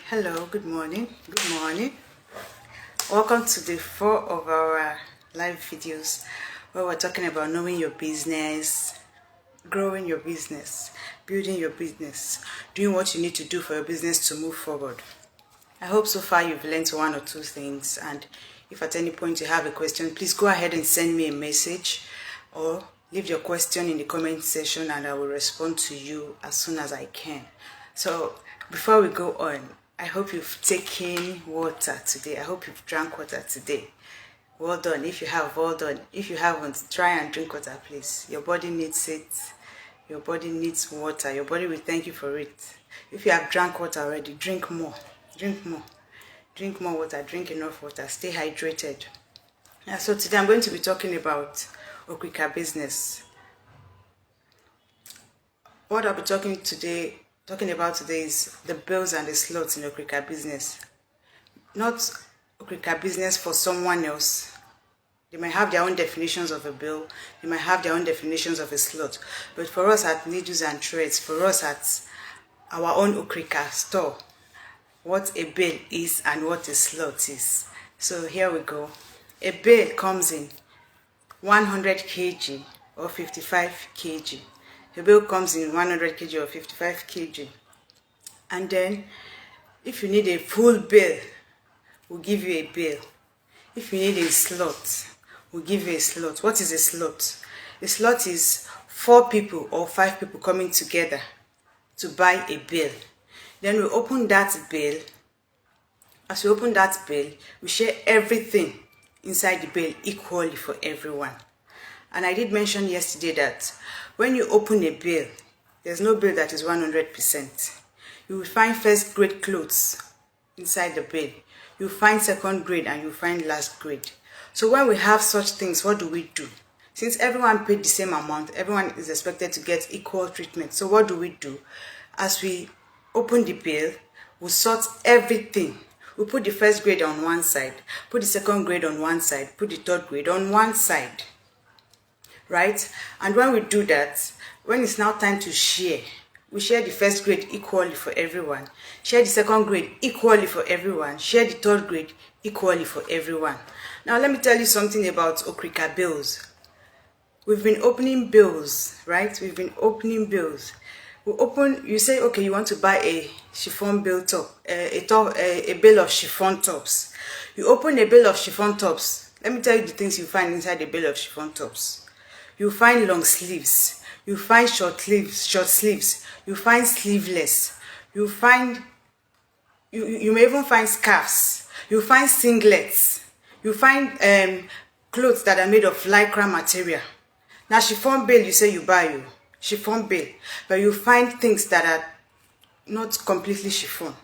Hello, good morning. Good morning. Welcome to day 4 of our live videos where we're talking about knowing your business, growing your business, building your business, doing what you need to do for your business to move forward. I hope so far you've learned one or two things, and if at any point you have a question, please go ahead and send me a message or leave your question in the comment section and I will respond to you as soon as I can. So before we go on, I hope you've taken water today. I hope you've drank water today. Well done. If you have, well done. If you haven't, try and drink water, please. Your body needs it. Your body needs water. Your body will thank you for it. If you have drank water already, drink more. Drink more. Drink more water. Drink enough water. Stay hydrated. So today I'm going to be talking about Okirika business. What I'll be talking about today is the bills and the slots in Okirika business. Not Okirika business for someone else. They might have their own definitions of a bill. They might have their own definitions of a slot. But for us at Needles and Threads, for us at our own Okirika store, what a bill is and what a slot is. So here we go. A bill comes in 100 kg or 55 kg. The bill comes in 100 kg or 55 kg. And then, if you need a full bill, we'll give you a bill. If you need a slot, we'll give you a slot. What is a slot? A slot is 4 people or 5 people coming together to buy a bill. Then we open that bill. As we open that bill, we share everything inside the bill equally for everyone. And I did mention yesterday that when you open a bill, there's no bill that is 100%. You will find first grade clothes inside the bill. You find second grade and you find last grade. So when we have such things, what do? Since everyone paid the same amount, everyone is expected to get equal treatment. So what do? As we open the bill, we sort everything. We put the first grade on one side, put the second grade on one side, put the third grade on one side. Right? And when we do that, when it's now time to share, we share the first grade equally for everyone, share the second grade equally for everyone, share the third grade equally for everyone. Now let me tell you something about Okirika bills. We've been opening bills, right? We've been opening bills. You say, okay, you want to buy a chiffon bill top, a bill of chiffon tops. You open a bill of chiffon tops. Let me tell you the things you find inside the bill of chiffon tops. You find long sleeves, you find short sleeves, you find sleeveless, you may even find scarves, you find singlets, you find clothes that are made of lycra material. Now chiffon bill, you say you buy chiffon bill, but you find things that are not completely chiffon.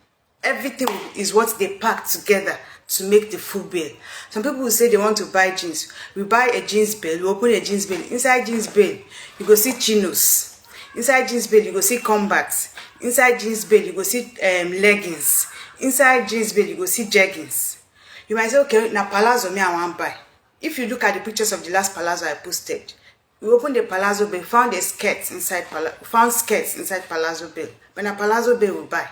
Everything is what they pack together to make the full bill. Some people will say they want to buy jeans. We buy a jeans bill, we open a jeans bill. Inside jeans bill, you go see chinos. Inside jeans bill, you go see combats. Inside jeans bill, you go see leggings. Inside jeans bill, you go see jeggings. You might say, okay, now palazzo me I want buy. If you look at the pictures of the last palazzo I posted, we opened the palazzo bill, found skirts inside palazzo bill. But now palazzo bill we buy.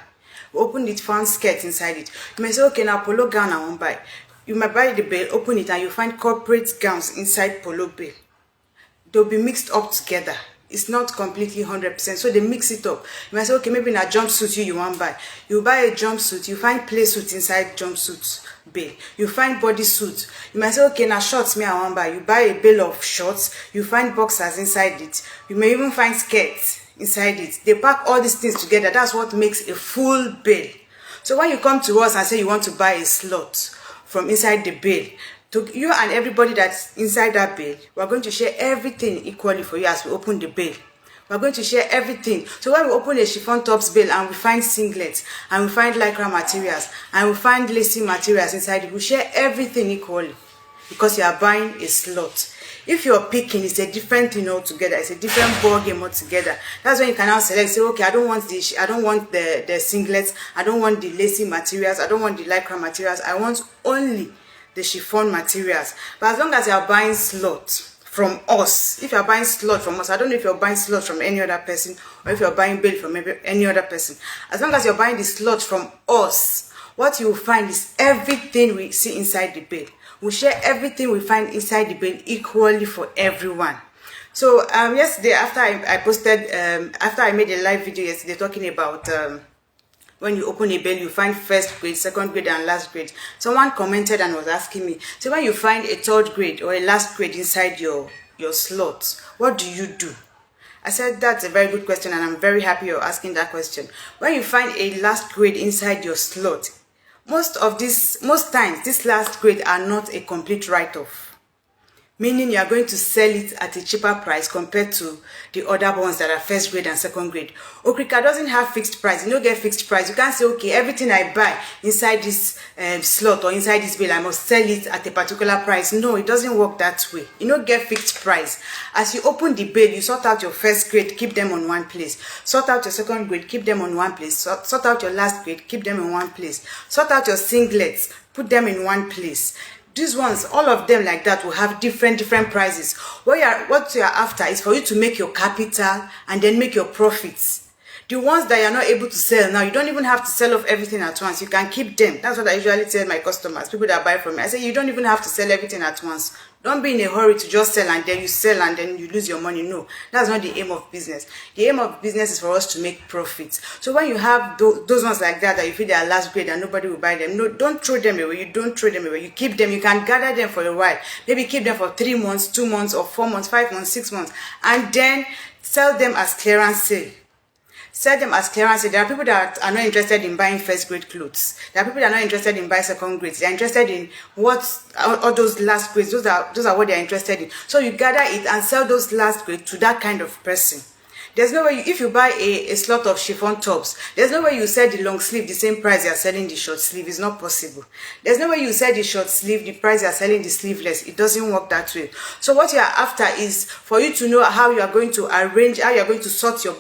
We opened it, found skirts inside it. You may say, okay, now polo gown I won't buy. You might buy the bill, open it, and you find corporate gowns inside polo bill. They'll be mixed up together. It's not completely 100%, so they mix it up. You might say, okay, maybe in a jumpsuit you want buy. You buy a jumpsuit, you find play suit inside jumpsuit bill. You find bodysuit. You might say, okay, now shorts me I want buy. You buy a bill of shorts, you find boxers inside it. You may even find skirts inside it. They pack all these things together. That's what makes a full bill. So when you come to us and say you want to buy a slot from inside the bill, to you and everybody that's inside that bill, we're going to share everything equally for you as we open the bill. We're going to share everything. So when we open a chiffon tops bill and we find singlets, and we find lycra materials, and we find lacy materials inside it, we share everything equally because you are buying a slot. If you're picking, it's a different thing altogether. It's a different ball game altogether. That's when you can now select. Say, okay, I don't want the singlets. I don't want the lacy materials. I don't want the lycra materials. I want only the chiffon materials. But as long as you are buying slot from us, if you're buying slot from us, I don't know if you're buying slot from any other person or if you're buying bale from any other person. As long as you're buying the slot from us, what you will find is everything we see inside the bale. We share everything we find inside the bale equally for everyone. So yesterday, after I posted, after I made a live video yesterday talking about when you open a bale, you find first grade, second grade, and last grade. Someone commented and was asking me, so when you find a third grade or a last grade inside your slot, what do you do? I said that's a very good question, and I'm very happy you're asking that question. When you find a last grade inside your slot, most times this last grade are not a complete write-off. Meaning you are going to sell it at a cheaper price compared to the other ones that are first grade and second grade. Okirika doesn't have fixed price. You don't get fixed price. You can't say, okay, everything I buy inside this slot or inside this bale, I must sell it at a particular price. No, it doesn't work that way. You don't get fixed price. As you open the bale, you sort out your first grade, keep them on one place. Sort out your second grade, keep them on one place. Sort out your last grade, keep them in one place. Sort out your singlets, put them in one place. These ones, all of them like that, will have different prices. What you are after is for you to make your capital and then make your profits. The ones that you are not able to sell now, you don't even have to sell off everything at once. You can keep them. That's what I usually tell my customers, people that buy from me. I say you don't even have to sell everything at once. Don't be in a hurry to just sell and then you sell and then you lose your money. No, that's not the aim of business. The aim of business is for us to make profits. So when you have those ones like that you feel they are last grade and nobody will buy them, no, don't throw them away. You don't throw them away. You keep them. You can gather them for a while. Maybe keep them for 3 months, 2 months, or 4 months, 5 months, 6 months, and then sell them as clearance sale. Sell them as clearance. There are people that are not interested in buying first grade clothes. There are people that are not interested in buying second grades. They are interested in all those last grades. Those are what they are interested in. So you gather it and sell those last grades to that kind of person. There's no way, if you buy a slot of chiffon tops, there's no way you sell the long sleeve the same price you are selling the short sleeve. It's not possible. There's no way you sell the short sleeve the price you are selling the sleeveless. It doesn't work that way. So what you are after is for you to know how you are going to arrange, how you are going to sort your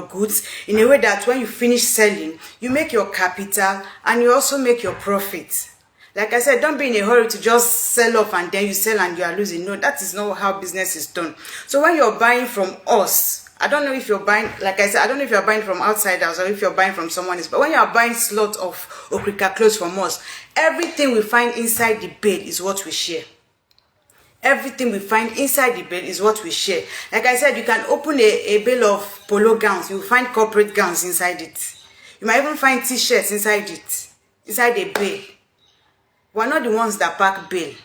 goods in a way that when you finish selling, you make your capital and you also make your profit. Like I said, don't be in a hurry to just sell off and then you sell and you are losing. No, that is not how business is done. So when you're buying from us, I don't know if you're buying, like I said, I don't know if you're buying from outsiders or if you're buying from someone else. But when you're buying slot of Okirika clothes from us, everything we find inside the bale is what we share. Everything we find inside the bale is what we share. Like I said, you can open a bale of polo gowns. You will find corporate gowns inside it. You might even find t-shirts inside it, inside a bale. We're not the ones that pack bale.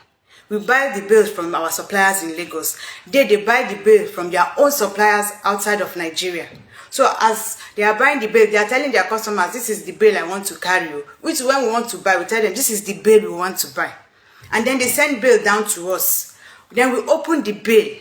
We buy the bales from our suppliers in Lagos. They buy the bale from their own suppliers outside of Nigeria. So as they are buying the bale, they are telling their customers, this is the bale I want to carry. Which when we want to buy, we tell them, this is the bale we want to buy. And then they send bale down to us. Then we open the bale.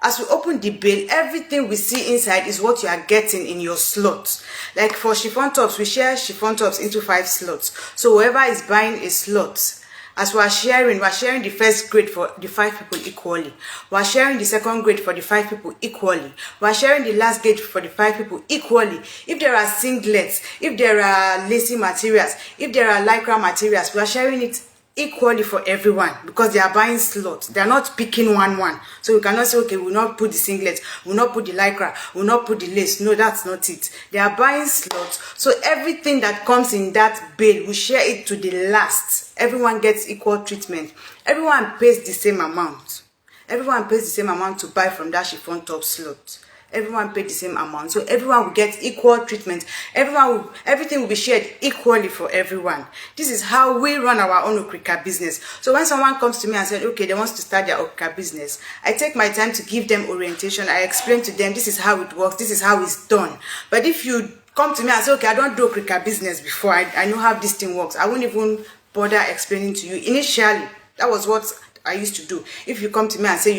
As we open the bale, everything we see inside is what you are getting in your slot. Like for chiffon tops, we share chiffon tops into 5 slots. So whoever is buying a slot, as we are sharing the first grade for the 5 people equally. We are sharing the second grade for the 5 people equally. We are sharing the last grade for the 5 people equally. If there are singlets, if there are lacy materials, if there are lycra materials, we are sharing it equally for everyone because they are buying slots. They are not picking one. So we cannot say, okay, we will not put the singlet, we will not put the lycra, we will not put the lace. No, that's not it. They are buying slots. So everything that comes in that bale, we share it to the last. Everyone gets equal treatment. Everyone pays the same amount. Everyone pays the same amount to buy from that chiffon top slot. Everyone paid the same amount, so everyone will get equal treatment. Everything will be shared equally for everyone. This is how we run our own Okirika business. So when someone comes to me and said, okay, they want to start their Okirika business, I take my time to give them orientation. I explain to them, this is how it works, this is how it's done. But if you come to me and say, okay, I don't do Okirika business before, I know how this thing works, I won't even bother explaining to you. Initially, that was what I used to do. If you come to me and say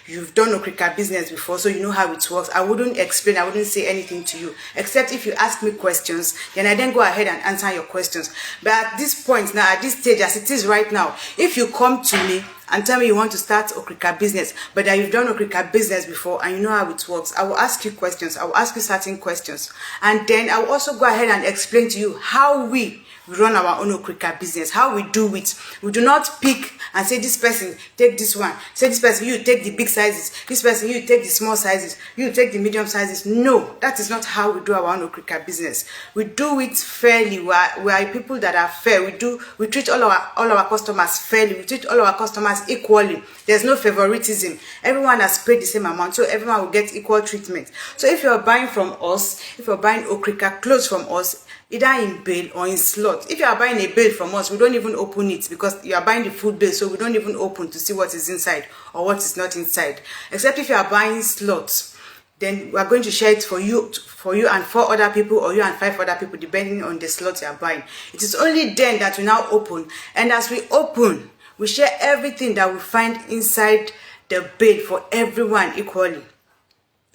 you've done Okirika business before, so you know how it works, I wouldn't explain, I wouldn't say anything to you, except if you ask me questions, then I then go ahead and answer your questions. But at this point now, at this stage, as it is right now, if you come to me and tell me you want to start Okirika business, but that you've done Okirika business before and you know how it works, I will ask you questions. I will ask you certain questions. And then I will also go ahead and explain to you how we we run our own Okirika business. How we do it, we do not pick and say this person take this one, say this person you take the big sizes, this person you take the small sizes, you take the medium sizes. No, that is not how we do our own Okirika business. We do it fairly. We are people that are fair. We treat all our customers fairly. We treat all our customers equally. There's no favoritism. Everyone has paid the same amount, so everyone will get equal treatment. So if you're buying from us, if you're buying Okirika clothes from us, either in bale or in slot. If you are buying a bale from us, we don't even open it because you are buying the full bale, so we don't even open to see what is inside or what is not inside. Except if you are buying slots, then we are going to share it for you and 4 other people, or you and 5 other people, depending on the slot you are buying. It is only then that we now open, and as we open, we share everything that we find inside the bale for everyone equally.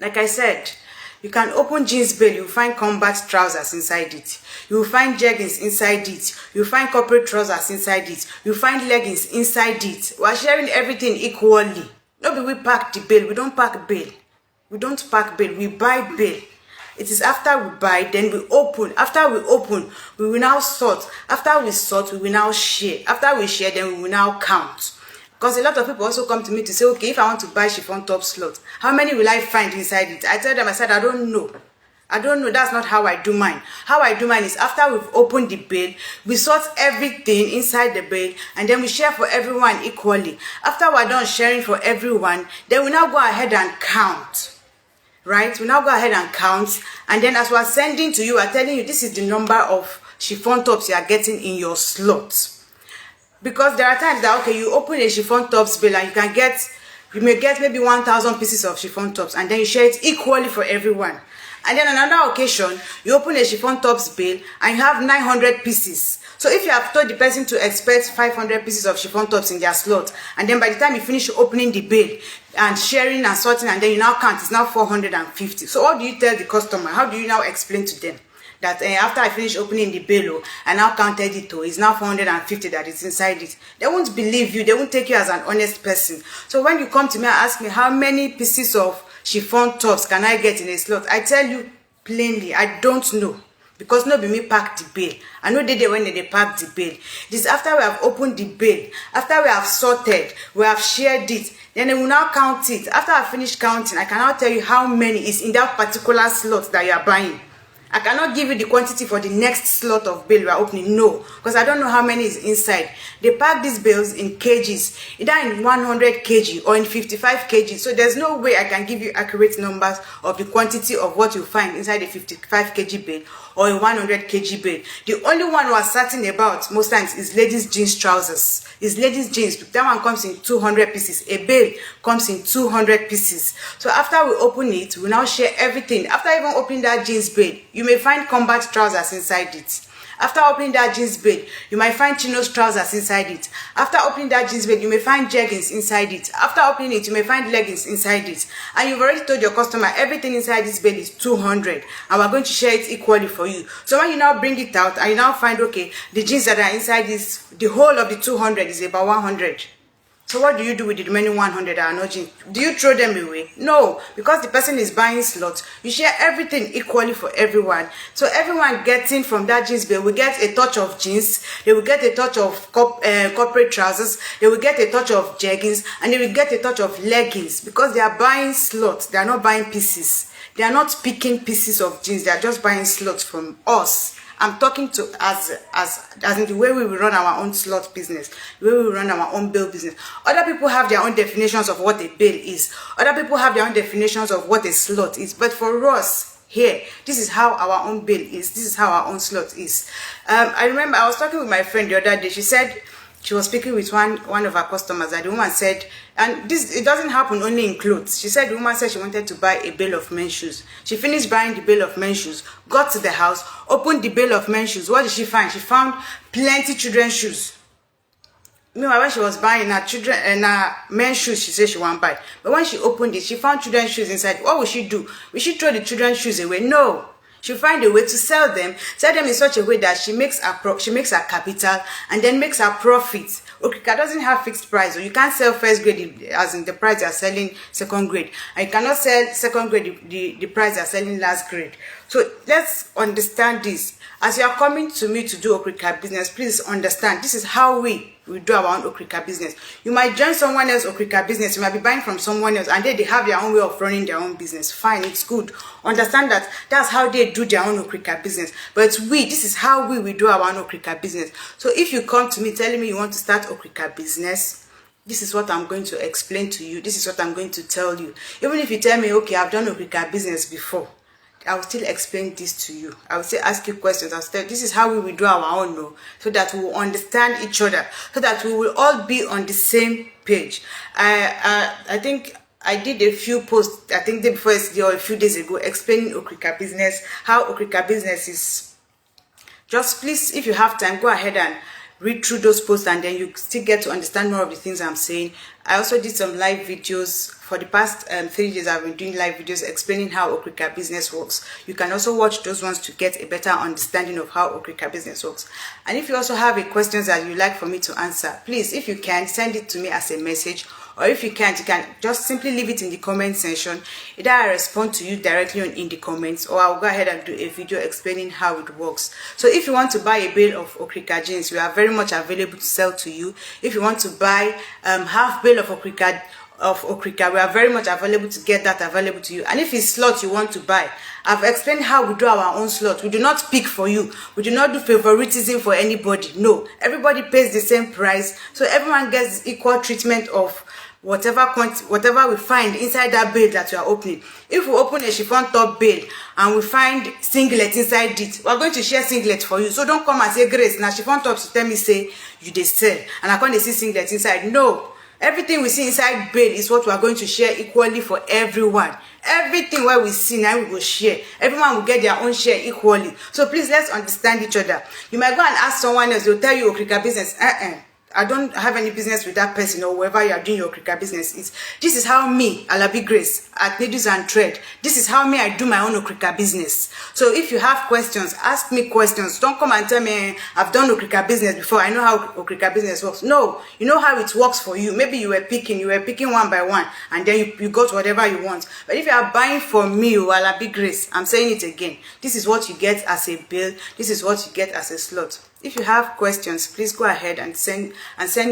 Like I said, you can open jeans bale, you find combat trousers inside it. You will find jeggings inside it. You find corporate trousers inside it. You find leggings inside it. We are sharing everything equally. No, we pack the bale. We don't pack bale. We don't pack bale. We buy bale. It is after we buy, then we open. After we open, we will now sort. After we sort, we will now share. After we share, then we will now count. Because a lot of people also come to me to say, okay, if I want to buy chiffon top slot, how many will I find inside it? I tell them, I said, I don't know. I don't know. That's not how I do mine. How I do mine is after we've opened the bale, we sort everything inside the bale, and then we share for everyone equally. After we're done sharing for everyone, then we now go ahead and count. Right? We now go ahead and count, and then as we're sending to you, we're telling you this is the number of chiffon tops you are getting in your slot. Because there are times that, okay, you open a chiffon tops bale and you may get maybe 1,000 pieces of chiffon tops, and then you share it equally for everyone. And then on another occasion, you open a chiffon tops bale and you have 900 pieces. So if you have told the person to expect 500 pieces of chiffon tops in their slot, and then by the time you finish opening the bale and sharing and sorting, and then you now count, it's now 450. So what do you tell the customer? How do you now explain to them that after I finish opening the bale, I now counted it, it's now 450 that is inside it? They won't believe you. They won't take you as an honest person. So when you come to me and ask me how many pieces of chiffon tops can I get in a slot, I tell you plainly, I don't know. Because no be me pack the bale. I know they when they pack the bale. This after we have opened the bale, after we have sorted, we have shared it, then they will now count it. After I finish counting, I can now tell you how many is in that particular slot that you are buying. I cannot give you the quantity for the next slot of bale we are opening. No, because I don't know how many is inside. They pack these bales in kgs, either in 100 kg or in 55 kg. So there's no way I can give you accurate numbers of the quantity of what you find inside a 55 kg bale or a 100 kg bale. The only one we are certain about most times is ladies jeans trousers. Is ladies jeans. That one comes in 200 pieces. A bale comes in 200 pieces. So after we open it, we now share everything. After even opening that jeans bale, you may find combat trousers inside it. After opening that jeans bale, you might find chinos trousers inside it. After opening that jeans bale, you may find jeggings inside it. After opening it, you may find leggings inside it. And you've already told your customer everything inside this bale is 200, and we're going to share it equally for you. So when you now bring it out and you now find, okay, the jeans that are inside this, the whole of the 200 is about 100. So what do you do with the remaining 100 that are not jeans? Do you throw them away? No, because the person is buying slots. You share everything equally for everyone. So everyone getting from that jeans bale will get a touch of jeans. They will get a touch of corporate trousers. They will get a touch of jeggings, and they will get a touch of leggings, because they are buying slots. They are not buying pieces. They are not picking pieces of jeans. They are just buying slots from us. I'm talking to as in the way we will run our own slot business, the way we will run our own bale business. Other people have their own definitions of what a bale is. Other people have their own definitions of what a slot is. But for us here, this is how our own bale is. This is how our own slot is. I remember I was talking with my friend the other day. She said she was speaking with one of our customers, and the woman said, and this, it doesn't happen only in clothes. She said the woman said she wanted to buy a bale of men's shoes. She finished buying the bale of men's shoes, got to the house, opened the bale of men's shoes. What did she find? She found plenty children's shoes. Meanwhile, when she was buying her children and her men's shoes, she said she won't buy. But when she opened it, she found children's shoes inside. What will she do? Will she throw the children's shoes away? No. She'll find a way to sell them in such a way that she makes her capital and then makes her profit Okirika doesn't have fixed price, or you can't sell first grade as in the price they are selling second grade, and you cannot sell second grade the price they are selling last grade. So let's understand this. As you are coming to me to do Okirika business, please understand this is how we do our own Okirika business. You might join someone else Okirika business, you might be buying from someone else, and they have their own way of running their own business. Fine, it's good. Understand that that's how they do their own Okirika business. But this is how we do our own Okirika business. So if you come to me telling me you want to start Okirika business, this is what I'm going to explain to you. This is what I'm going to tell you. Even if you tell me, okay, I've done Okirika business before, I will still explain this to you. I will still ask you questions. I'll still, this is how we will do our own, no? So that we will understand each other, so that we will all be on the same page. I think I did a few posts, I think the day before yesterday or a few days ago, explaining Okirika business, how Okirika business is. Just please, if you have time, go ahead and read through those posts, and then you still get to understand more of the things I'm saying. I also did some live videos. For the past 3 days, I've been doing live videos explaining how Okirika business works. You can also watch those ones to get a better understanding of how Okirika business works. And if you also have a questions that you'd like for me to answer, please, if you can, send it to me as a message. Or if you can't, you can just simply leave it in the comment section. Either I respond to you directly in the comments, or I'll go ahead and do a video explaining how it works. So if you want to buy a bale of Okirika jeans, we are very much available to sell to you. If you want to buy half bale of Okirika, we are very much available to get that available to you. And if it's slot you want to buy, I've explained how we do our own slot. We do not pick for you. We do not do favoritism for anybody. No, everybody pays the same price, so everyone gets equal treatment of whatever we find inside that bale that we are opening. If we open a chiffon top bale and we find singlet inside it, we are going to share singlet for you. So don't come and say, Grace, now chiffon tops tell me say you dey sell and I can't see singlet inside. No. Everything we see inside bale is what we are going to share equally for everyone. Everything where we see now we will share. Everyone will get their own share equally. So please, let's understand each other. You might go and ask someone else, they'll tell you Okirika business. I don't have any business with that person, or whoever you are doing your Okirika business is. This is how me, Alabi Grace, at Needles and Thread, this is how me I do my own Okirika business. So if you have questions, ask me questions. Don't come and tell me I've done Okirika business before, I know how Okirika business works. No, you know how it works for you. Maybe you were picking one by one, and then you got whatever you want. But if you are buying from me, Alabi Grace, I'm saying it again, this is what you get as a bill, this is what you get as a slot. If you have questions, please go ahead and send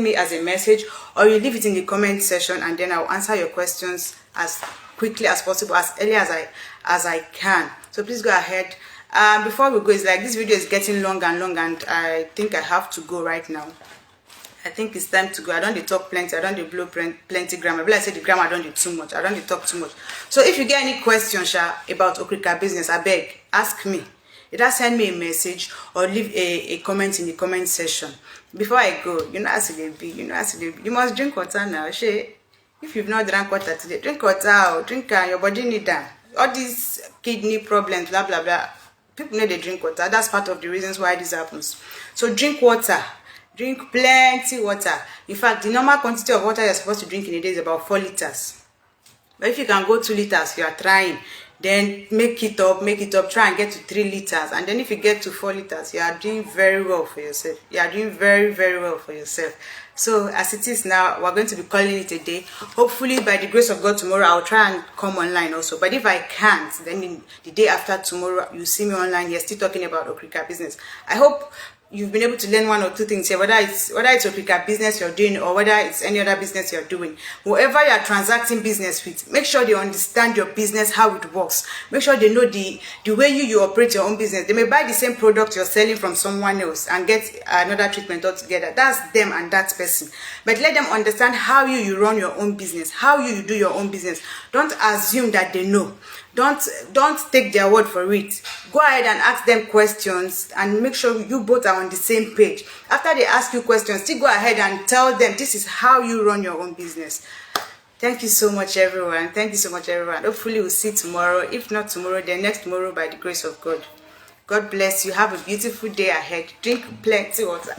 me as a message, or you leave it in the comment section, and then I'll answer your questions as quickly as possible, as early as I can. So please go ahead. Before we go, it's like this video is getting long and long, and I think I have to go right now. I think it's time to go. I don't talk plenty. I don't blow plenty grammar. But I say the grammar, I don't do too much. I don't talk too much. So if you get any questions about Okirika business, I beg, ask me. Either send me a message or leave a comment in the comment section. Before I go, you know as it be, you must drink water now. If you've not drank water today, drink water, drink your body need that. All these kidney problems, blah blah blah. People need to drink water. That's part of the reasons why this happens. So drink water. Drink plenty water. In fact, the normal quantity of water you're supposed to drink in a day is about 4 liters. But if you can go 2 liters, you are trying. Then make it up, try and get to 3 liters. And then if you get to 4 liters, you are doing very well for yourself. You are doing very, very well for yourself. So as it is now, we're going to be calling it a day. Hopefully by the grace of God tomorrow, I'll try and come online also. But if I can't, then in the day after tomorrow, you see me online here still talking about Okirika business. I hope you've been able to learn 1 or 2 things here, whether it's Okirika business you're doing, or whether it's any other business you're doing. Whoever you're transacting business with, make sure they understand your business, how it works. Make sure they know the way you operate your own business. They may buy the same product you're selling from someone else and get another treatment altogether. That's them and that person. But let them understand how you run your own business, how you do your own business. Don't assume that they know. Don't take their word for it. Go ahead and ask them questions and make sure you both are on the same page. After they ask you questions, still go ahead and tell them this is how you run your own business. Thank you so much, everyone. Thank you so much, everyone. Hopefully we'll see tomorrow. If not tomorrow, then next tomorrow by the grace of God. God bless you. Have a beautiful day ahead. Drink plenty water.